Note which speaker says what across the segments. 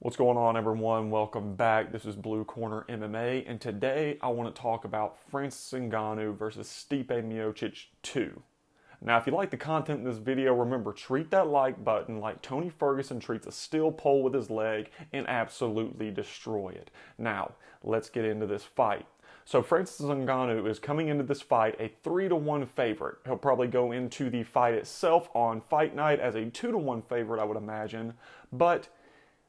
Speaker 1: What's going on, everyone? Welcome back. This is Blue Corner MMA, and today I want to talk about Francis Ngannou versus Stipe Miocic 2. Now, if you like the content in this video, remember, treat that like button like Tony Ferguson treats a steel pole with his leg and absolutely destroy it. Now, let's get into this fight. So Francis Ngannou is coming into this fight a 3-1 favorite. He'll probably go into the fight itself on fight night as a 2-1 favorite, I would imagine, but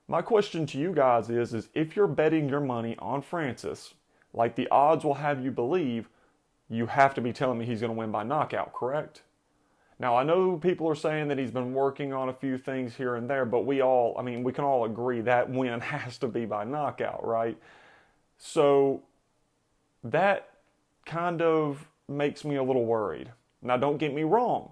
Speaker 1: my question to you guys is if you're betting your money on Francis, like the odds will have you believe, you have to be telling me he's going to win by knockout, correct? Now, I know people are saying that he's been working on a few things here and there, but we can all agree that win has to be by knockout, right? So that kind of makes me a little worried. Now, don't get me wrong.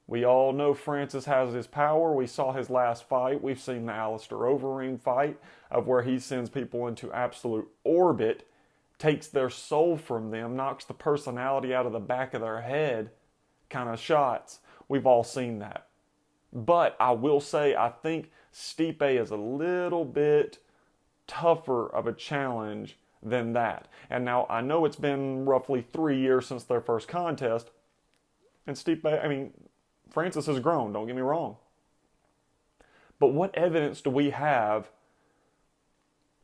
Speaker 1: We all know Francis has his power. We saw his last fight. We've seen the Alistair Overeem fight of where he sends people into absolute orbit, takes their soul from them, knocks the personality out of the back of their head kind of shots. We've all seen that. But I will say I think Stipe is a little bit tougher of a challenge than that. And now I know it's been roughly 3 years since their first contest. And Francis has grown, don't get me wrong. But what evidence do we have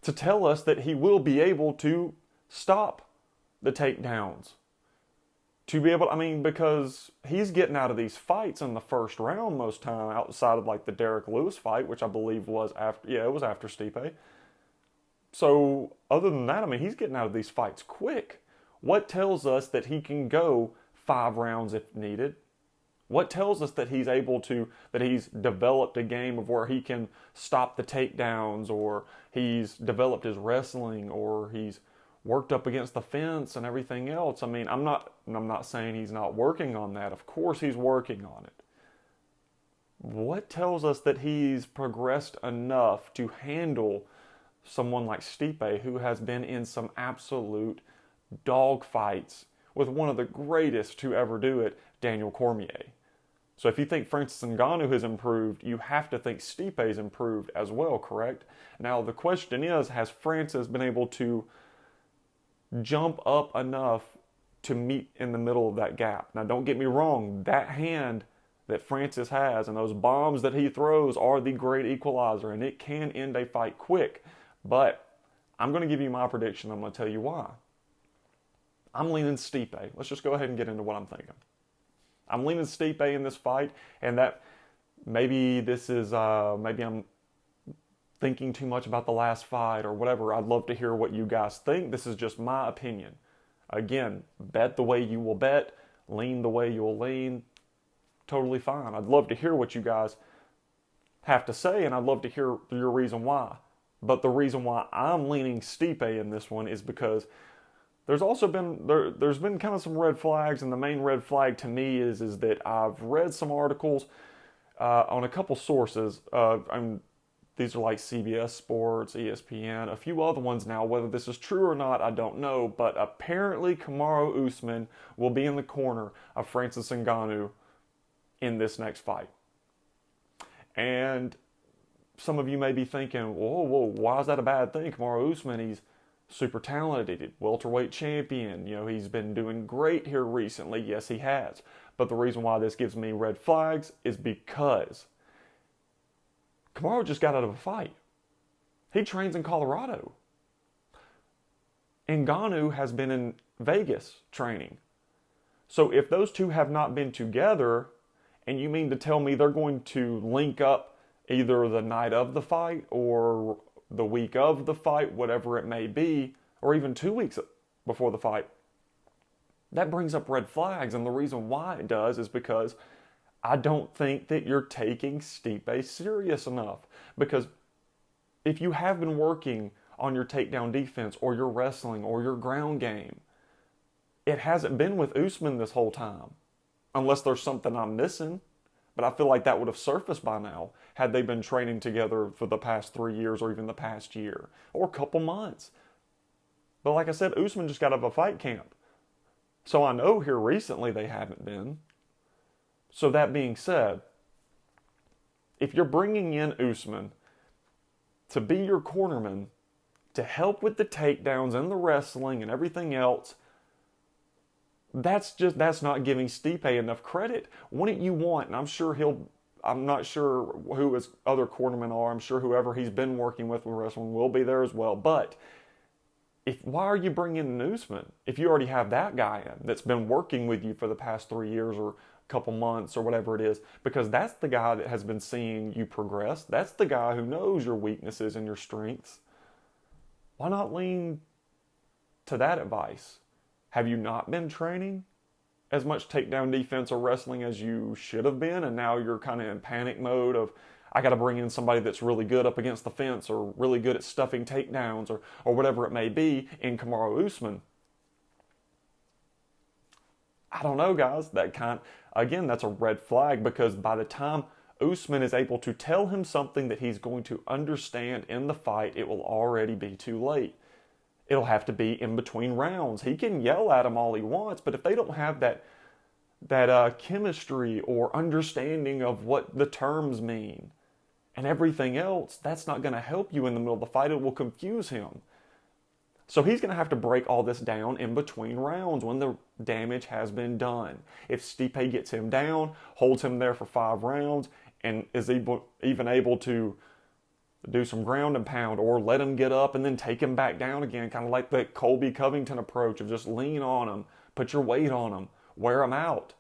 Speaker 1: to tell us that he will be able to stop the takedowns? To be able, because he's getting out of these fights in the first round most time, outside of like the Derek Lewis fight, which I believe was after, it was after Stipe. So other than that, he's getting out of these fights quick. What tells us that he can go 5 rounds if needed? What tells us that he's developed a game of where he can stop the takedowns, or he's developed his wrestling, or he's worked up against the fence and everything else? I'm not saying he's not working on that. Of course he's working on it. What tells us that he's progressed enough to handle someone like Stipe, who has been in some absolute dog fights with one of the greatest to ever do it, Daniel Cormier? So if you think Francis Ngannou has improved, you have to think Stipe's improved as well, correct? Now the question is, has Francis been able to jump up enough to meet in the middle of that gap? Now don't get me wrong, that hand that Francis has and those bombs that he throws are the great equalizer, and it can end a fight quick. But I'm going to give you my prediction. I'm going to tell you why. I'm leaning Stipe. Let's just go ahead and get into what I'm thinking. I'm leaning Stipe in this fight, and that maybe I'm thinking too much about the last fight or whatever. I'd love to hear what you guys think. This is just my opinion. Again, bet the way you will bet, lean the way you'll lean. Totally fine. I'd love to hear what you guys have to say, and I'd love to hear your reason why. But the reason why I'm leaning Stipe in this one is because there's been kind of some red flags, and the main red flag to me is that I've read some articles on a couple sources. These are like CBS Sports, ESPN, a few other ones now. Whether this is true or not, I don't know. But apparently Kamaru Usman will be in the corner of Francis Ngannou in this next fight. And some of you may be thinking, whoa, why is that a bad thing? Kamaru Usman, he's super talented, welterweight champion. He's been doing great here recently. Yes, he has. But the reason why this gives me red flags is because Kamaru just got out of a fight. He trains in Colorado. Ngannou has been in Vegas training. So if those two have not been together, and you mean to tell me they're going to link up either the night of the fight or the week of the fight, whatever it may be, or even 2 weeks before the fight, that brings up red flags. And the reason why it does is because I don't think that you're taking Stipe serious enough. Because if you have been working on your takedown defense or your wrestling or your ground game, it hasn't been with Usman this whole time. Unless there's something I'm missing. But I feel like that would have surfaced by now had they been training together for the past 3 years or even the past year or a couple months. But like I said, Usman just got out of a fight camp. So I know here recently they haven't been. So that being said, if you're bringing in Usman to be your cornerman, to help with the takedowns and the wrestling and everything else, that's not giving Stipe enough credit. Wouldn't you want, and I'm not sure who his other cornermen are, I'm sure whoever he's been working with wrestling will be there as well, but why are you bringing in Usman if you already have that guy in that's been working with you for the past 3 years or a couple months or whatever it is? Because that's the guy that has been seeing you progress. That's the guy who knows your weaknesses and your strengths. Why not lean to that advice? Have you not been training as much takedown defense or wrestling as you should have been, and now you're kind of in panic mode of, I got to bring in somebody that's really good up against the fence or really good at stuffing takedowns or whatever it may be in Kamaru Usman? I don't know, guys. Again, that's a red flag, because by the time Usman is able to tell him something that he's going to understand in the fight, it will already be too late. It'll have to be in between rounds. He can yell at him all he wants, but if they don't have that chemistry or understanding of what the terms mean and everything else, that's not going to help you in the middle of the fight. It will confuse him. So he's going to have to break all this down in between rounds when the damage has been done. If Stipe gets him down, holds him there for 5 rounds, and is even able to do some ground and pound, or let him get up and then take him back down again, kind of like the Colby Covington approach of just lean on him, put your weight on him, wear him out.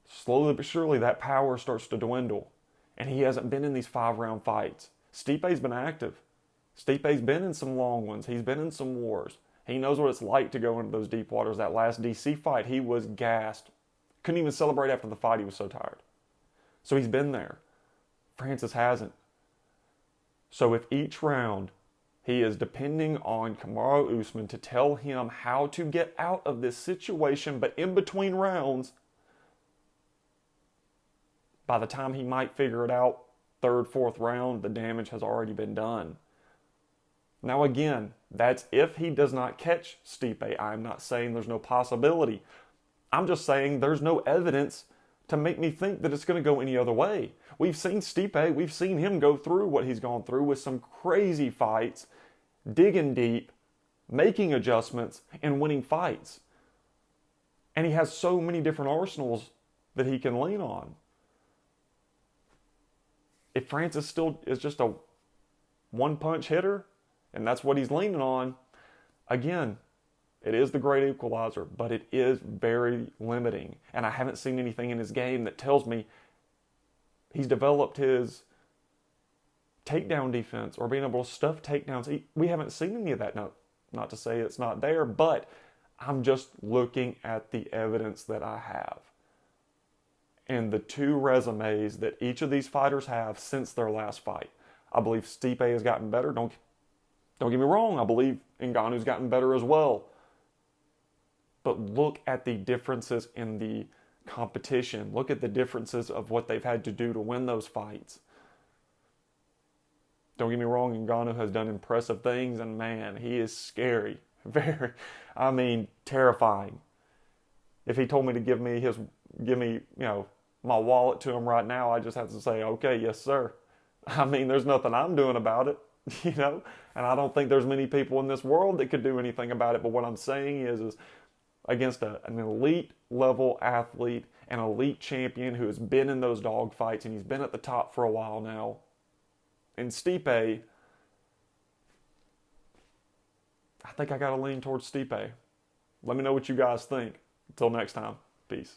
Speaker 1: Slowly but surely that power starts to dwindle. And he hasn't been in these 5-round fights. Stipe's been active. Stipe's been in some long ones. He's been in some wars. He knows what it's like to go into those deep waters. That last DC fight, he was gassed. Couldn't even celebrate after the fight. He was so tired. So he's been there. Francis hasn't. So if each round he is depending on Kamaru Usman to tell him how to get out of this situation, but in between rounds, by the time he might figure it out, 3rd, 4th round, the damage has already been done. Now again, that's if he does not catch Stipe. I'm not saying there's no possibility. I'm just saying there's no evidence to make me think that it's going to go any other way. We've seen Stipe, we've seen him go through what he's gone through with some crazy fights, digging deep, making adjustments, and winning fights. And he has so many different arsenals that he can lean on. If Francis still is just a one-punch hitter, and that's what he's leaning on, again, it is the great equalizer, but it is very limiting. And I haven't seen anything in his game that tells me he's developed his takedown defense or being able to stuff takedowns. We haven't seen any of that. Not to say it's not there, but I'm just looking at the evidence that I have. And the 2 resumes that each of these fighters have since their last fight. I believe Stipe has gotten better. Don't get me wrong. I believe Ngannou's gotten better as well. But look at the differences in the competition. Look at the differences of what they've had to do to win those fights. Don't get me wrong, Ngannou has done impressive things, and man, he is scary. Very, terrifying. If he told me to give me, my wallet to him right now, I just have to say, okay, yes, sir. There's nothing I'm doing about it, and I don't think there's many people in this world that could do anything about it. But what I'm saying is against an elite level athlete, an elite champion who has been in those dog fights, and he's been at the top for a while now. And Stipe, I think I got to lean towards Stipe. Let me know what you guys think. Until next time, peace.